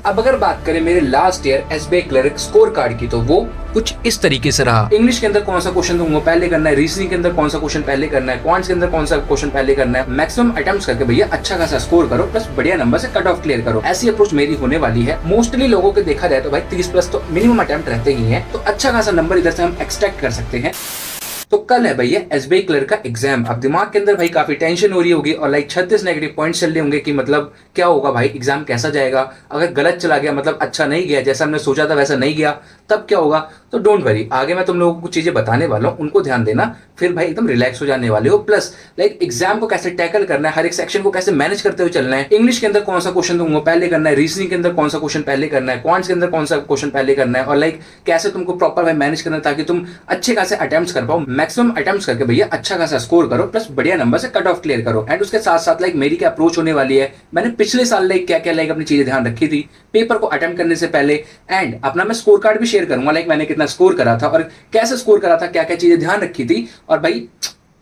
अब अगर बात करें मेरे last year SBI clerk score card की, तो वो कुछ इस तरीके से रहा। इंग्लिश के अंदर कौन सा क्वेश्चन तुमको पहले करना है, रीजनिंग के अंदर कौन सा क्वेश्चन पहले करना है, क्वांट्स के अंदर कौन सा क्वेश्चन पहले करना है, मैक्सिमम अटेम्प्ट्स करके भैया अच्छा खासा स्कोर करो, प्लस बढ़िया नंबर से कट ऑफ क्लियर करो। ऐसी अप्रोच मेरी होने वाली है। मोस्टली लोगों के देखा जाए तो भाई 30 प्लस तो मिनिमम अटेम्प्ट रहते ही हैं, तो अच्छा खासा नंबर इधर से हम एक्सपेक्ट कर सकते हैं। तो कल है भैया एसबीआई क्लर्क का एग्जाम। अब दिमाग के अंदर भाई काफी टेंशन हो रही होगी और लाइक 36 नेगेटिव पॉइंट्स चल रहे होंगे कि मतलब क्या होगा भाई, एग्जाम कैसा जाएगा, अगर गलत चला गया मतलब अच्छा नहीं गया, जैसा हमने सोचा था वैसा नहीं गया, तब क्या होगा। तो डोंट वरी, आगे मैं तुम लोगों को कुछ चीजें बताने वाला हूँ, उनको ध्यान देना, फिर भाई एकदम रिलैक्स हो जाने वाले हो। प्लस लाइक एग्जाम को कैसे टैकल करना है, हर एक सेक्शन को कैसे मैनेज करते हुए चलना है, इंग्लिश के अंदर कौन सा क्वेश्चन तुमको पहले करना है, रीजनिंग के अंदर कौन सा क्वेश्चन पहले करना है, क्वांट्स के अंदर कौन सा क्वेश्चन पहले करना है, और लाइक कैसे तुमको प्रॉपर भाई मैनेज करना है ताकि तुम अच्छे खासे अटेम्प्ट्स कर पाओ, मैक्सिमम अटेम्प्ट्स करके भैया अच्छा खासा स्कोर करो, प्लस बढ़िया नंबर से कट ऑफ क्लियर करो। एंड उसके साथ साथ लाइक मेरी क्या अप्रोच होने वाली है, मैंने पिछले साल लाइक क्या क्या लाइक अपनी चीजें ध्यान रखी थी पेपर को अटेम्प्ट करने से पहले, एंड अपना मैं स्कोर कार्ड भी शेयर करूंगा, लाइक मैंने कितना स्कोर करा था और कैसे स्कोर करा था, क्या क्या चीजें ध्यान रखी थी, और भाई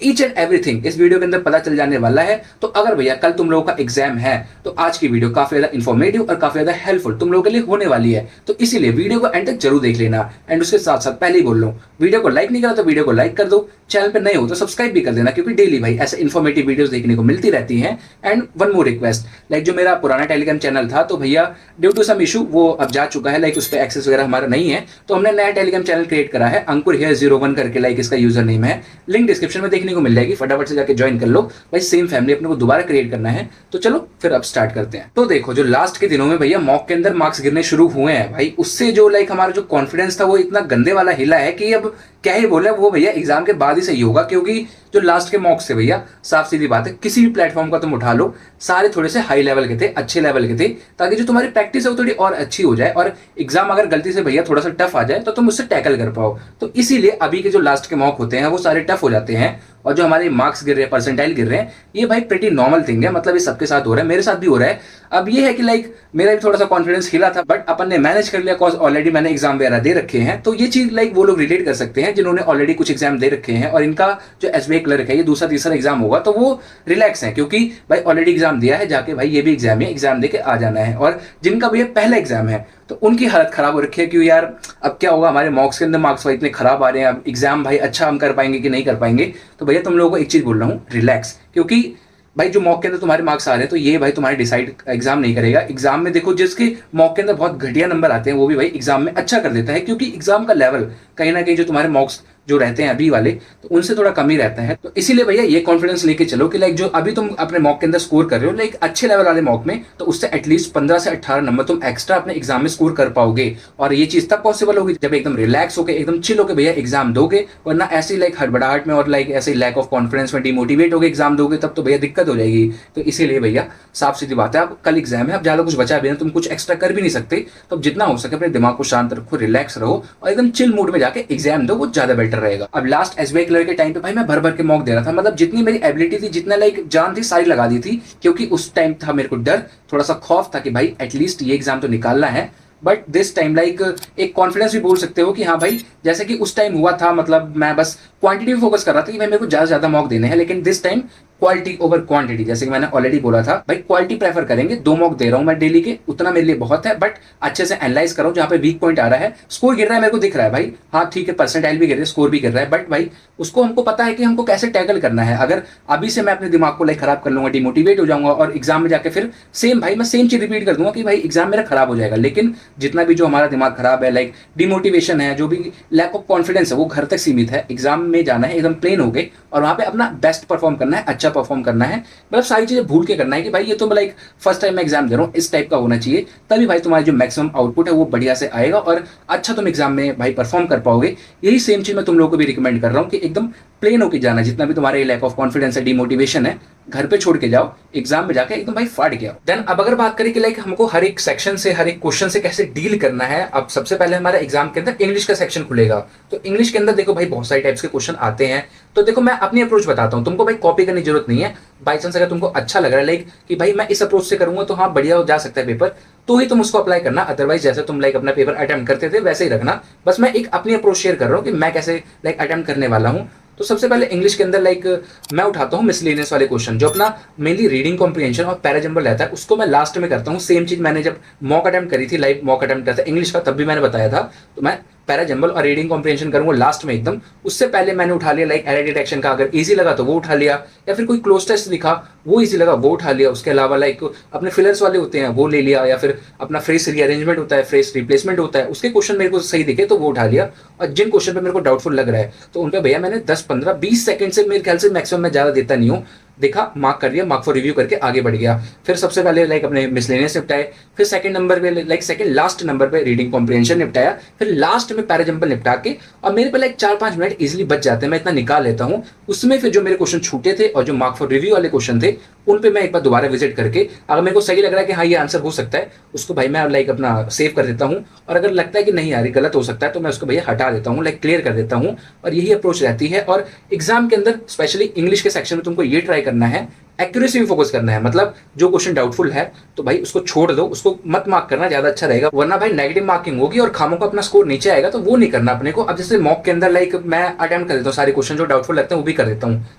ईच एंड एवरीथिंग इस वीडियो के अंदर पता चल जाने वाला है। तो अगर भैया कल तुम लोगों का एग्जाम है तो आज की वीडियो काफी ज्यादा इन्फॉर्मेटिव और काफी ज्यादा हेल्पफुल तुम लोगों के लिए होने वाली है, तो इसीलिए वीडियो को एंड तक जरूर देख लेना। एंड उसके साथ साथ पहले ही बोल रहा हूं, वीडियो को लाइक नहीं करा तो वीडियो को लाइक कर दो, चैनल पे नए हो तो सब्सक्राइब भी कर देना, क्योंकि डेली भाई ऐसे इन्फॉर्मेटिव वीडियोस देखने को मिलती रहती हैं। And one more request, like जो मेरा पुराना टेलीग्राम चैनल था तो भैया ड्यू टू सम इशू वो अब जा चुका है, लाइक उस पर एक्सेस वगैरह हमारा नहीं है, तो हमने नया टेलीग्राम चैनल क्रिएट करा है, अंकुर हेयर 01 करके लाइक इसका यूजर नेम है, लिंक डिस्क्रिप्शन में देखने को मिल जाएगी, फटाफट से जाके ज्वाइन कर लो भाई। सेम फैमिली अपने को दोबारा क्रिएट करना है। तो चलो फिर अब स्टार्ट करते हैं। तो देखो जो लास्ट के दिनों में भैया मॉक के अंदर मार्क्स गिरने शुरू हुए हैं भाई, उससे जो लाइक हमारा जो कॉन्फिडेंस था वो इतना गंदे वाला हिला है कि अब क्या ही बोले, वो भैया एग्जाम के बाद ही सही होगा। क्योंकि जो लास्ट के मॉक्स थे भैया, साफ सीधी बात है, किसी भी प्लेटफॉर्म का तुम उठा लो, सारे थोड़े से हाई लेवल के थे, अच्छे लेवल के थे, ताकि जो तुम्हारी प्रैक्टिस है वो थोड़ी और अच्छी हो जाए, और एग्जाम अगर गलती से भैया थोड़ा सा टफ आ जाए तो तुम उससे टैकल कर पाओ। तो इसीलिए अभी के जो लास्ट के मॉक होते हैं वो सारे टफ हो जाते हैं, और जो हमारे मार्क्स गिर रहे हैं, परसेंटाइल गिर रहे हैं, ये भाई प्रीटी नॉर्मल थिंग है, मतलब ये सबके साथ हो रहा है, मेरे साथ भी हो रहा है। अब ये है कि लाइक मेरा भी थोड़ा सा कॉन्फिडेंस हिला था, बट अपन ने मैनेज कर लिया, कॉज ऑलरेडी मैंने एग्जाम वगैरह दे रखे हैं। तो ये चीज लाइक वो लोग रिलेट कर सकते हैं जिन्होंने ऑलरेडी कुछ एग्जाम दे रखे हैं, और इनका जो एसबीआई क्लर्क है ये दूसरा तीसरा एग्जाम होगा तो वो रिलैक्स है, क्योंकि भाई ऑलरेडी एग्जाम दिया है, जाके भाई ये भी एग्जाम है, एग्जाम दे के आ जाना है। और जिनका भैया पहला एग्जाम है तो उनकी हालत खराब हो रखी है, क्यों यार अब क्या होगा, हमारे मॉक्स के अंदर मार्क्स भाई इतने खराब आ रहे हैं, अब एग्जाम भाई अच्छा हम कर पाएंगे कि नहीं कर पाएंगे। तो भैया तुम लोगों को एक चीज बोल रहा हूँ, रिलैक्स, क्योंकि भाई जो मॉक के अंदर तुम्हारे मार्क्स आ रहे हैं तो ये भाई तुम्हारे डिसाइड एग्जाम नहीं करेगा। एग्जाम में देखो जिसके मॉक के अंदर बहुत घटिया नंबर आते हैं वो भी भाई एग्जाम में अच्छा कर देता है, क्योंकि एग्जाम का लेवल कहीं ना कहीं जो तुम्हारे मॉक्स जो रहते हैं अभी वाले तो उनसे थोड़ा कम ही रहता है। तो इसीलिए भैया ये कॉन्फिडेंस लेके चलो कि लाइक जो अभी तुम अपने मॉक के अंदर स्कोर कर रहे हो लाइक अच्छे लेवल वाले मॉक में, तो उससे एटलीस्ट 15 से 18 नंबर तुम एक्स्ट्रा अपने एग्जाम में स्कोर कर पाओगे। और ये चीज तब पॉसिबल होगी जब एकदम रिलैक्स होकर एकदम चिल होकर भैया एग्जाम दोगे, वरना ऐसे लाइक हड़बड़ाहट में और लाइक ऐसे लैक ऑफ कॉन्फिडेंस में डिमोटिवेट होकर एग्जाम दोगे तब तो भैया दिक्कत हो जाएगी। तो इसीलिए भैया साफ सीधी बात है, अब कल एग्जाम है, अब ज्यादा कुछ बचा भी नहीं, तुम कुछ एक्स्ट्रा कर भी नहीं सकते, तो जितना हो सके अपने दिमाग को शांत रखो, रिलैक्स रहो और एकदम चिल मूड में जाके एग्जाम दो, वो ज्यादा बेटर रहेगा। अब लास्ट एसबीआई क्लर्क के टाइम पे भाई मैं भर भर के मॉक दे रहा था, मतलब जितनी मेरी एबिलिटी थी, जितना लाइक जान थी, सारी लगा दी थी, क्योंकि उस टाइम था मेरे को डर, थोड़ा सा खौफ था कि भाई एटलीस्ट ये एग्जाम तो निकालना है। बट दिस टाइम लाइक एक कॉन्फिडेंस भी बोल सकते हो कि हाँ भाई जैसे कि उस टाइम हुआ था, मतलब मैं बस क्वांटिटी पे फोकस कर रहा था कि भाई मेरे को ज्यादा ज्यादा मॉक देने हैं, लेकिन this time quality over quantity, जैसे कि मैंने ऑलरेडी बोला था भाई क्वालिटी प्रेफर करेंगे। 2 मॉक दे रहा हूं मैं डेली के, उतना मेरे लिए बहुत है, बट अच्छे से एनालाइज करो जहां पे वीक पॉइंट आ रहा है। स्कोर गिर रहा है मेरे को दिख रहा है भाई, हाँ ठीक है, परसेंटाइल भी गिर रहा है, स्कोर भी गिर रहा है, बट भाई उसको हमको पता है कि हमको कैसे टैकल करना है। अगर अभी से मैं अपने दिमाग को लाइक खराब कर लूंगा, डिमोटिवेट हो जाऊंगा और एग्जाम में जाकर फिर सेम भाई मैं सेम चीज रिपीट कर दूंगा कि भाई एग्जाम मेरा खराब हो जाएगा। लेकिन जितना भी जो हमारा दिमाग खराब है, लाइक डिमोटिवेशन है, जो भी लैक ऑफ कॉन्फिडेंस है, वो घर तक सीमित है। एग्जाम में जाना है एकदम प्लेन हो गए और वहां पे अपना बेस्ट परफॉर्म करना है, अच्छा परफॉर्म करना है, मतलब सारी चीजें भूल के करना है कि भाई ये तो लाइक फर्स्ट टाइम मैं एग्जाम दे रहा हूँ, इस टाइप का होना चाहिए, तभी भाई तुम्हारी जो मैक्सिमम आउटपुट है वो बढ़िया से आएगा और अच्छा तुम एग्जाम में भाई परफॉर्म कर पाओगे। यही सेम चीज मैं तुम लोगों को भी रिकमेंड कर रहा हूँ कि एकदम प्लेन होकर जाना, जितना भी तुम्हारे लैक ऑफ कॉन्फिडेंस है, डिमोटिवेशन है, घर पे छोड़ के जाओ, एग्जाम में जाके एकदम भाई फाड़ के आओ। देन अब अगर बात करें कि लाइक हमको हर एक सेक्शन से, हर एक क्वेश्चन से कैसे डील करना है, अब सबसे पहले हमारा एग्जाम के अंदर इंग्लिश का सेक्शन खुलेगा। तो इंग्लिश के अंदर देखो भाई बहुत सारे टाइप्स के क्वेश्चन आते हैं, तो देखो मैं अपनी अप्रोच बताता हूँ, तुमको भाई कॉपी करने की जरूरत नहीं है। बाई चांस अगर तुमको अच्छा लग रहा है लाइक कि भाई मैं इस अप्रोच से करूंगा तो हाँ बढ़िया जा सकता है पेपर, तो ही तुम उसको अप्लाई करना, अदरवाइज जैसे तुम लाइक अपना पेपर अटेम्प्ट करते थे वैसे ही रखना। बस मैं एक अपनी अप्रोच शेयर कर रहा हूँ कि मैं कैसे लाइक अटेम्प्ट करने वाला हूँ। तो सबसे पहले इंग्लिश के अंदर लाइक मैं उठाता हूँ मिसलेनियस वाले क्वेश्चन, जो अपना मेनली रीडिंग कॉम्प्रिहेंशन और पैराजम्बल रहता है, उसको मैं लास्ट में करता हूँ। सेम चीज मैंने जब मॉक अटेम्प्ट करी थी, लाइव मॉक अटेम्प्ट था इंग्लिश का, तब भी मैंने बताया था। तो मैं पैराजम्बल और रीडिंग कॉम्प्रिहेंशन करूंगा लास्ट में एकदम। उससे पहले मैंने उठा लिया लाइक एरर डिटेक्शन का, अगर इजी लगा तो वो उठा लिया, या फिर कोई क्लोज टेस्ट दिखा वो इजी लगा वो उठा लिया। उसके अलावा लाइक अपने फिलर्स वाले होते हैं वो ले लिया, या फिर अपना फ्रेस रीअरेंजमेंट होता है, फ्रेस रिप्लेसमेंट होता है, उसके क्वेश्चन मेरे को सही दिखे तो वो उठा लिया। और जिन क्वेश्चन पे मेरे को डाउटफुल लग रहा है तो उन पे भैया मैंने 10-15-20 सेकंड से, मेरे ख्याल से मैक्सिमम मैं ज्यादा देता नहीं हूँ, देखा, मार्क कर दिया, मार्क फॉर रिव्यू करके आगे बढ़ गया। फिर सबसे पहले लाइक अपने मिसलेनियस निपटाए, फिर सेकंड नंबर पे लाइक सेकंड लास्ट नंबर पे रीडिंग कॉम्प्रिहेंशन निपटाया, फिर लास्ट में पैराजम्पल निपटा के, और मेरे पे लाइक 4-5 मिनट इजीली बच जाते हैं, मैं इतना निकाल लेता हूँ। उसमें फिर जो मेरे क्वेश्चन छूटे थे और जो मार्क फॉर रिव्यू वाले क्वेश्चन थे उन पे मैं एक बार दोबारा विजिट करके, अगर मेरे को सही लग रहा है कि हाँ ये आंसर हो सकता है, उसको भाई मैं लाइक अपना सेव कर देता हूँ। और अगर लगता है कि नहीं यार गलत हो सकता है तो मैं उसको भैया हटा देता हूँ, लाइक क्लियर कर देता हूँ। और यही अप्रोच रहती है। और एग्जाम के अंदर स्पेशली इंग्लिश के सेक्शन में तुमको ये ट्राई करना है, एक्यूरेसी भी फोकस करना है। मतलब जो क्वेश्चन डाउटफुल है तो भाई उसको छोड़ दो, उसको मत मार्क करना, ज्यादा अच्छा रहेगा, वरना भाई नेगेटिव मार्किंग होगी और खामों का अपना स्कोर नीचे आएगा, तो वो नहीं करना अपने को। अब जैसे मॉक के अंदर लाइक मैं अटेम्प्ट कर देता हूँ सारे क्वेश्चन जो डाउटफुल लगते हैं वो भी कर देता हूँ,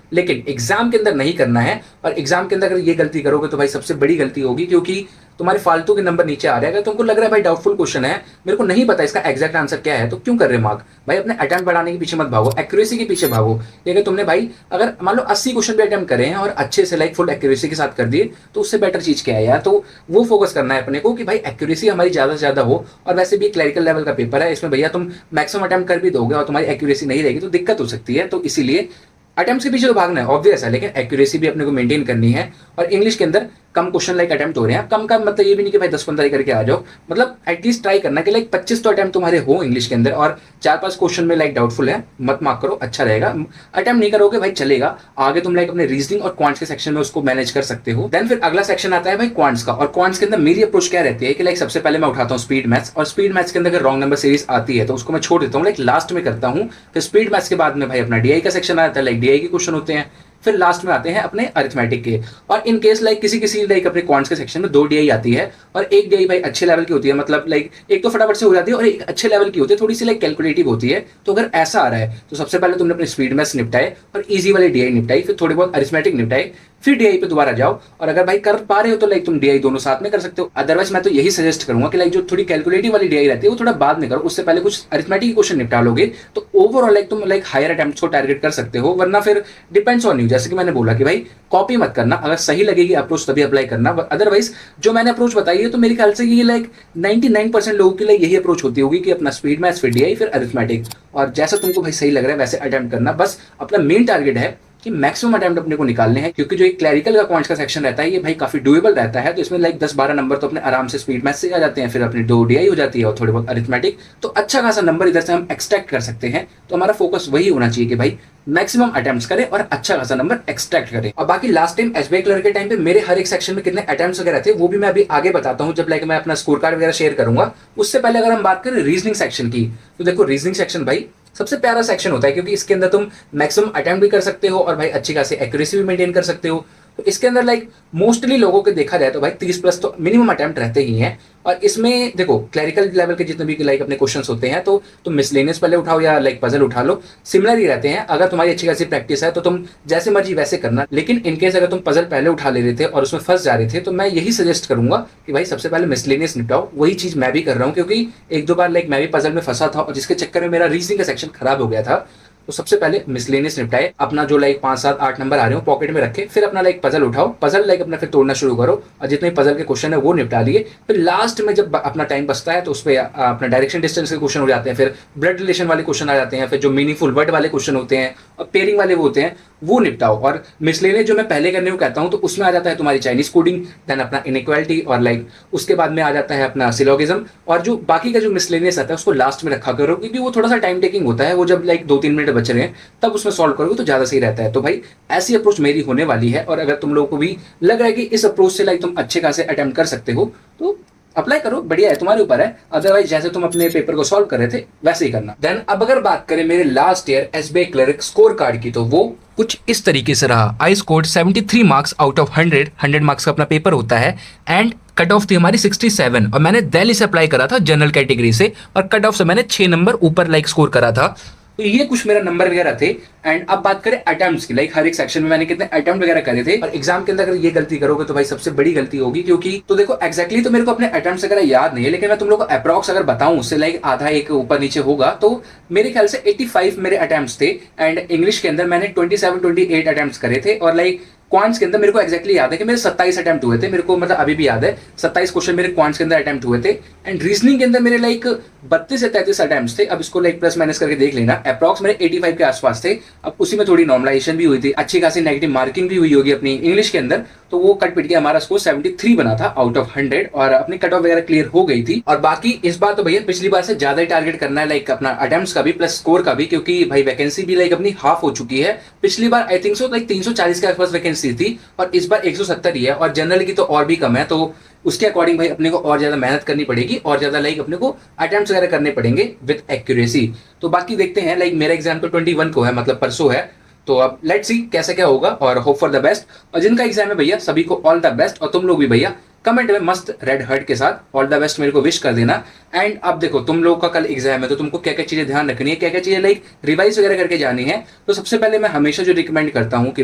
लेकिन एग्जाम के अंदर नहीं करना है। और एग्जाम के अंदर अगर ये गलती करोगे तो भाई सबसे बड़ी गलती होगी, क्योंकि तुम्हारे फालतू के नंबर नीचे आ रहे हैं। तुमको लग रहा है भाई डाउटफुल क्वेश्चन है, मेरे को नहीं पता इसका एग्जैक्ट आंसर क्या है, तो क्यों कर रहे मार्क? भाई अपने अटेम्प्ट बढ़ाने के पीछे मत भागो, एक्यूरेसी के पीछे भागो। अगर तुमने भाई अगर मान लो 80 क्वेश्चन भी अटेम्प्ट करे हैं और अच्छे से लाइक फुल एक्यूरेसी के साथ कर दिए, तो उससे बेटर चीज क्या है यार? तो वो फोकस करना है अपने को कि भाई एक्यूरेसी हमारी ज्यादा से ज्यादा हो। और वैसे भी क्लरिकल लेवल का पेपर है, इसमें भैया तुम मैक्सिमम अटेम्प्ट कर भी दोगे और तुम्हारी एक्यूरेसी नहीं रहेगी तो दिक्कत हो सकती है। तो इसीलिए अटेम्प्ट के पीछे तो भागना है ऑब्वियस है, लेकिन एक्यूरेसी भी अपने को मेंटेन करनी है। और इंग्लिश के अंदर कम क्वेश्चन लाइक अटेम्प्ट हो रहे हैं, कम का मतलब ये भी नहीं कि भाई 10-15 करके आ जाओ, मतलब एटलीस्ट ट्राई करना कि लाइक 25 तो अटेम्प्ट तुम्हारे हो इंग्लिश के अंदर, और 4-5 क्वेश्चन में लाइक डाउटफुल है मत मार्क करो, अच्छा रहेगा। अटेम्प्ट नहीं करोगे भाई चलेगा, आगे तुम लाइक अपने रीजनिंग और क्वांट्स के सेक्शन में उसको मैनेज कर सकते हो। देन फिर अगला सेक्शन आता है भाई क्वांट्स का, और क्वांट्स के अंदर मेरी अप्रोच क्या रहती है कि लाइक सबसे पहले मैं उठाता हूँ स्पीड मैथ्स, और स्पीड मैथ्स के अंदर अगर रॉन्ग नंबर सीरीज आती है तो उसको मैं छोड़ देता हूँ, लाइक लास्ट में करता हूँ। फिर स्पीड मैथ्स के बाद में भाई अपना डीआई का सेक्शन आता है, लाइक डीआई के क्वेश्चन होते हैं। फिर लास्ट में आते हैं अपने अरिथमेटिक के। और इन केस लाइक किसी लाइक अपने क्वांट्स के सेक्शन में 2 डीआई आती है और एक डीआई भाई अच्छे लेवल की होती है, मतलब लाइक एक तो फटाफट से हो जाती है और एक अच्छे लेवल की होती है, थोड़ी सी लाइक कैलकुलेटिव होती है। तो अगर ऐसा आ रहा है तो सबसे पहले तुमने अपने स्पीड मैथ्स निपटाए और इजी वाले डीआई निपटाई, फिर थोड़ी बहुत अरिथमेटिक निपटाई, फिर डीआई पे दोबारा जाओ। और अगर भाई कर पा रहे हो तो लाइक तुम डीआई दोनों साथ में कर सकते हो। अदरवाइज मैं तो यही सजेस्ट करूंगा कि लाइक जो थोड़ी कैलकुलेटिव वाली डीआई रहती है वो थोड़ा बाद में करो, उससे पहले कुछ अरिथमेटिक क्वेश्चन निपटा लोगे तो ओवरऑल लाइक तुम लाइक हायर अटेम्प्ट्स को टारगेट कर सकते हो। वरना फिर डिपेंड्स ऑन यू, जैसे कि मैंने बोला कि भाई कॉपी मत करना, अगर सही लगेगी अप्रोच तभी अप्लाई करना। अदरवाइज जो मैंने अप्रोच बताई है तो मेरे ख्याल से ये लाइक 99% लोगों के लिए यही अप्रोच होती होगी कि अपना स्पीड मैथ्स फिर डीआई फिर अरिथमेटिक, और जैसा तुमको भाई सही लग रहा है वैसे अटेम्प्ट करना। बस अपना मेन टारगेट है कि मैक्सिमम अटेम्प्ट अपने को निकालने हैं, क्योंकि जो एक क्लरिकल का क्वांट्स का सेक्शन रहता है ये भाई काफी डुएबल रहता है। तो इसमें लाइक 10-12 नंबर तो अपने आराम से स्पीड मैथ्स से आ जाते हैं, फिर अपनी 2 डीआई हो जाती है और थोड़े बहुत अरिथमेटिक, तो अच्छा खासा नंबर इधर से हम एक्सट्रैक्ट कर सकते हैं। तो हमारा फोकस वही होना चाहिए कि भाई मैक्सिमम अटेम्प्ट्स करें और अच्छा खासा नंबर एक्सट्रैक्ट करें। और बाकी लास्ट टाइम एसबीआई क्लर्क के टाइम पे मेरे हर एक सेक्शन में कितने अटेम्प्ट्स वगैरह थे वो भी मैं अभी आगे बताता हूं, जब लाइक मैं अपना स्कोर कार्ड वगैरह शेयर करूंगा। उससे पहले अगर हम बात करें रीजनिंग सेक्शन की, तो देखो रीजनिंग सेक्शन भाई सबसे प्यारा सेक्शन होता है, क्योंकि इसके अंदर तुम मैक्सिमम अटेम्प्ट भी कर सकते हो और भाई अच्छी खासी एक्यूरेसी भी मेंटेन कर सकते हो। तो इसके अंदर लाइक मोस्टली लोगों के देखा जाए तो भाई 30+ तो मिनिमम अटेम्प्ट रहते ही हैं। और इसमें देखो क्लरिकल लेवल के जितने भी लाइक अपने क्वेश्चंस होते हैं तो तुम मिसलेनियस पहले उठाओ या लाइक पजल उठा लो, सिमिलर ही रहते हैं। अगर तुम्हारी अच्छी खासी प्रैक्टिस है तो तुम जैसे मर्जी वैसे करना, लेकिन इनकेस अगर तुम पजल पहले उठा ले रहे थे और उसमें फंस जा रहे थे तो मैं यही सजेस्ट करूंगा कि भाई सबसे पहले मिसलेनियस निपटाओ। वही चीज मैं भी कर रहा हूँ, क्योंकि 1-2 बार लाइक मैं भी पजल में फंसा था और जिसके चक्कर में मेरा रीजनिंग का सेक्शन खराब हो गया था। तो सबसे पहले मिसलेनियस निपटाए, अपना जो लाइक 5-7-8 नंबर आ रहे हो पॉकेट में रखे, फिर अपना लाइक पजल उठाओ, पजल लाइक अपना फिर तोड़ना शुरू करो और जितने पजल के क्वेश्चन है वो निपटा लिए। फिर लास्ट में जब अपना टाइम बचता है तो उस पर अपना डायरेक्शन डिस्टेंस के क्वेश्चन हो जाते हैं, फिर ब्लड रिलेशन वाले क्वेश्चन आ जाते हैं, फिर जो मीनिंगफुल वर्ड वाले क्वेश्चन होते हैं और पेयरिंग वाले वो होते हैं वो निपटाओ। और मिसलेनियस जो मैं पहले करने को कहता हूँ तो उसमें आ जाता है तुम्हारी चाइनीज कोडिंग, देन अपना इनइक्वालिटी, और लाइक उसके बाद में आ जाता है अपना सिलोगिज्म। और जो बाकी का जो मिसलेनियस आता है उसको लास्ट में रखा करो, क्योंकि वो थोड़ा सा टाइम टेकिंग होता है, वो जब लाइक 2-3 मिनट बच रहे हैं तब उसमें सॉल्व करोगे तो ज्यादा सही रहता है। तो भाई ऐसी अप्रोच मेरी होने वाली है, और अगर तुम लोगों को भी लग रहा है कि इस अप्रोच से लाइक तुम अच्छे खासे अटेम्प्ट कर सकते हो तो अप्लाई करो, बढ़िया है, तुम्हारे ऊपर है। अदरवाइज जैसे तुम अपने पेपर को सॉल्व कर रहे थे वैसे ही करना। देन अब अगर बात करें मेरे last year SBI clerk score card की, तो वो कुछ इस तरीके से रहा। I scored 73 marks out of 100 marks का अपना पेपर होता है, एंड कट ऑफ थी हमारी 67, और मैंने दिल्ली से अप्लाई करा था जनरल कैटेगरी से, और कट ऑफ से मैंने 6 नंबर ऊपर लाइक स्कोर करा था। तो ये कुछ मेरा नंबर वगैरह थे। एंड अब बात करें अटेम्प्ट्स की, लाइक हर एक सेक्शन में मैंने कितने अटेम्प्ट वगैरह करे थे। और एग्जाम के अंदर अगर ये गलती करोगे तो भाई सबसे बड़ी गलती होगी, क्योंकि तो देखो एक्जैक्टली तो मेरे को अपने अटेम्प्ट्स वगैरह याद नहीं है, लेकिन मैं तुम लोग को अप्रॉक्स अगर बताऊं उससे लाइक आधा एक ऊपर नीचे होगा, तो मेरे ख्याल से 85 मेरे अटेम्प्ट्स थे। एंड इंग्लिश के अंदर मैंने 27-28 अटेम्प्ट्स करे थे। और लाइक क्वांट्स के अंदर मेरे को एक्जैक्टली याद है कि मेरे 27 अटेम्प्ट हुए थे, मेरे को मतलब अभी भी याद है 27 क्वेश्चन मेरे क्वांट्स के अंदर अटेम्प्ट हुए थे। एंड रीजनिंग के अंदर मेरे लाइक 32 से 33 अटेम्प्ट थे। अब इसको लाइक प्लस माइनस करके देख लेना, अप्रॉक्स मेरे 85 के आसपास थे। अब उसी में थोड़ी नॉर्मलाइजेशन भी हुई थी, अच्छी खासी नेगेटिव मार्किंग भी हुई होगी अपनी इंग्लिश के अंदर, तो वो कट पिट के हमारा स्कोर 73 बना था आउट ऑफ 100 और अपनी कट ऑफ वगैरह क्लियर हो गई थी। और बाकी इस बार तो भैया पिछली बार से ज्यादा ही टारगेट करना है, लाइक अपना अटेम्प्ट्स का भी प्लस स्कोर का भी, क्योंकि भाई वैकेंसी भी लाइक अपनी हाफ हो चुकी है। पिछली बार आई थिंक सो लाइक 340 के आसपास वैकेंसी थी और इस बार 170 ही है, और जनरल की तो और भी कम है। तो उसके अकॉर्डिंग भाई अपने को और ज्यादा मेहनत करनी पड़ेगी और ज्यादा लाइक अपने को अटेम्प्ट्स वगैरह करने पड़ेंगे विद एक्यूरेसी। तो बाकी देखते हैं, लाइक मेरा एग्जाम तो 21 को है, मतलब परसों है। तो अब लेट्स सी कैसे क्या होगा और होप फॉर द बेस्ट। और जिनका एग्जाम है भैया सभी को ऑल द बेस्ट, और तुम लोग भी भैया कमेंट में मस्त रेड हर्ट के साथ ऑल द बेस्ट मेरे को विश कर देना। एंड अब देखो तुम लोग का कल एग्जाम है, तो तुमको क्या क्या चीजें ध्यान रखनी है, क्या क्या चीजें लाइक रिवाइज वगैरह करके जानी है। तो सबसे पहले मैं हमेशा जो रिकमेंड करता हूँ कि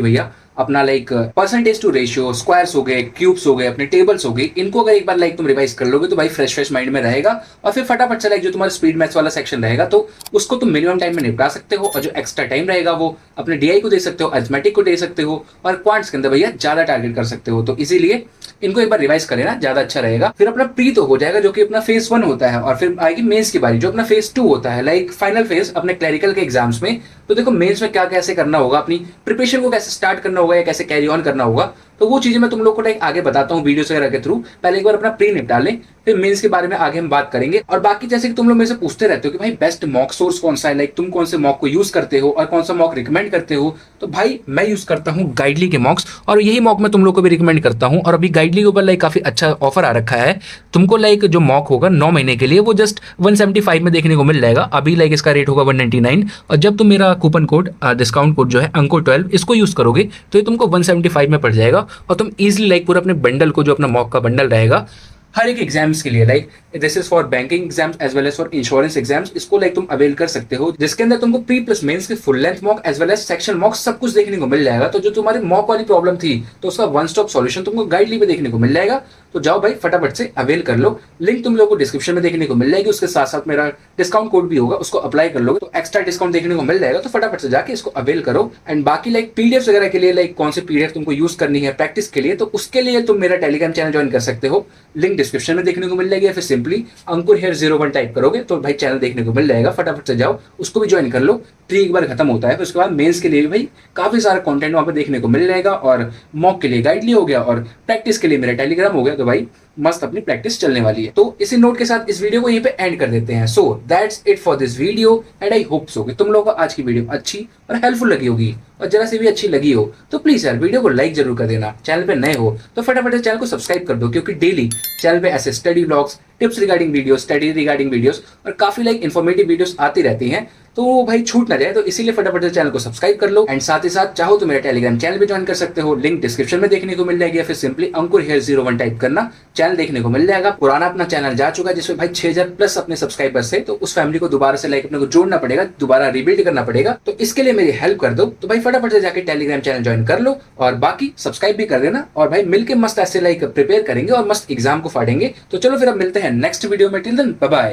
भैया अपना like percentage to ratio, squares हो गए, क्यूब्स हो गए, अपने टेबल्स हो गए, इनको अगर एक बार लाइक तुम रिवाइज कर लोगे तो भाई फ्रेश माइंड में रहेगा। और फिर फटाफट से लाइक जो तुम्हारा स्पीड मैथ्स वाला सेक्शन रहेगा तो उसको तुम मिनिमम टाइम में निपटा सकते हो, और जो एक्स्ट्रा टाइम रहेगा वो अपने डीआई को दे सकते हो, अरिथमेटिक को दे सकते हो, और क्वांट्स के अंदर भैया ज्यादा टारगेट कर सकते हो। तो इसीलिए इनको एक बार रिवाइज कर लेना, ज्यादा अच्छा रहेगा। फिर अपना प्री तो हो जाएगा जो कि अपना फेज 1 होता है, और फिर आएगी मेंस की बारी जो अपना फेज 2 होता है, लाइक फाइनल फेज अपने क्लरिकल के एग्जाम्स में। तो देखो मेंस में क्या कैसे करना होगा, अपनी प्रिपरेशन को कैसे स्टार्ट करना होगा या कैसे कैरी ऑन करना होगा, तो वो चीजें मैं तुम लोग को लाइक आगे बताता हूँ वीडियोस वगैरह के थ्रू। पहले एक बार अपना प्री निपटा लें, फिर मेंस के बारे में आगे हम बात करेंगे। और बाकी जैसे कि तुम लोग मेरे से पूछते रहते हो कि भाई बेस्ट मॉक सोर्स कौन सा है, लाइक तुम कौन से मॉक को यूज करते हो और कौन सा मॉक रिकमेंड करते हो, तो भाई मैं यूज करता हूँ गाइडली के मॉक्स, और यही मॉक मैं तुम लोग को भी रिकमेंड करता हूँ। और अभी गाइडली के ऊपर लाइक काफी अच्छा ऑफर आ रखा है, तुमको लाइक जो मॉक होगा 9 महीने के लिए वो जस्ट 175 में देखने को मिल जाएगा। अभी लाइक इसका रेट होगा 199, और जब तुम मेरा कूपन कोड डिस्काउंट कोड जो है अंको12 इसको यूज करोगे तो ये तुमको 175 में पड़ जाएगा, और तुम इजीली लाइक पूरा अपने बंडल को जो अपना मॉक का बंडल रहेगा हर एक एग्जाम्स के लिए, like this is for banking exams as well as for insurance exams, इसको लाइक तुम अवेल कर सकते हो, जिसके अंदर तुमको प्री प्लस मेंस के full length mock as well as section mock सब कुछ देखने को मिल जाएगा। तो जो तुम्हारी मॉक वाली प्रॉब्लम थी तो उसका वन स्टॉप सॉल्यूशन तुमको गाइडली पे देखने को मिल जाएगा। तो जाओ भाई फटाफट से अवेल कर लो, लिंक तुम लोगों को डिस्क्रिप्शन में देखने को मिल जाएगी, उसके साथ साथ मेरा डिस्काउंट कोड भी होगा, उसको अप्लाई कर लोगे तो एक्स्ट्रा डिस्काउंट देखने को मिल जाएगा। तो फटाफट से जाके इसको अवेल करो। एंड बाकी लाइक पीडीएफ वगैरह के लिए, लाइक कौन से पीडीएफ तुमको यूज करनी है प्रैक्टिस के लिए, तो उसके लिए तुम मेरा टेलीग्राम चैनल ज्वाइन कर सकते हो, लिंक डिस्क्रिप्शन में देखने को मिल जाएगी, या फिर सिंपली अंकुर हेयर 01 टाइप करोगे तो भाई चैनल देखने को मिल जाएगा। फटाफट से जाओ उसको भी ज्वाइन कर लो, प्री एक बार खत्म होता है, फिर उसके बाद मेंस के लिए भी भाई काफी सारा कंटेंट वहां पे देखने को मिल जाएगा, और मॉक के लिए गाइडली हो गया और प्रैक्टिस के लिए मेरा टेलीग्राम हो गया। तो भाई मस्त अपनी प्रैक्टिस चलने वाली है। तो इसी नोट के साथ इस वीडियो को यहीं पे एंड कर देते हैं। So that's it for this video, and I hope so कि तुम लोगों को आज की वीडियो अच्छी और हेल्पफुल लगी होगी, और जरा सी भी अच्छी लगी हो तो प्लीज यार वीडियो को लाइक जरूर कर देना। चैनल पे नए हो तो फटाफट से चैनल को सब्सक्राइब कर दो, क्योंकि डेली चैनल पे ऐसे study vlogs, tips regarding videos, study regarding videos और काफी लाइक इन्फॉर्मेटिव वीडियोस आती रहती हैं, तो भाई छूट ना जाए। तो इसीलिए फटाफट से चैनल को सब्सक्राइब कर लो। एंड साथ ही साथ चाहो तो मेरा टेलीग्राम चैनल भी ज्वाइन कर सकते हो, लिंक डिस्क्रिप्शन में देखने को मिल जाएगी, या फिर सिंपली अंकुर हेयर 01 टाइप करना, चैनल देखने को मिल जाएगा। पुराना अपना चैनल जा चुका है जिसमें भाई 6000 प्लस अपने सब्सक्राइबर्स है, तो उस फैमिली को दोबारा से लाइक अपने को जोड़ना पड़ेगा, दोबारा रिबिल्ड करना पड़ेगा। तो इसके लिए मेरी हेल्प कर दो, तो भाई फटाफट से जाके टेलीग्राम चैनल ज्वाइन कर लो, और बाकी सब्सक्राइब भी कर देना, और भाई मिलके मस्त ऐसे लाइक प्रिपेयर करेंगे और मस्त एग्जाम को फाड़ेंगे। तो चलो फिर अब मिलते हैं नेक्स्ट वीडियो में, टिल देन बाय बाय।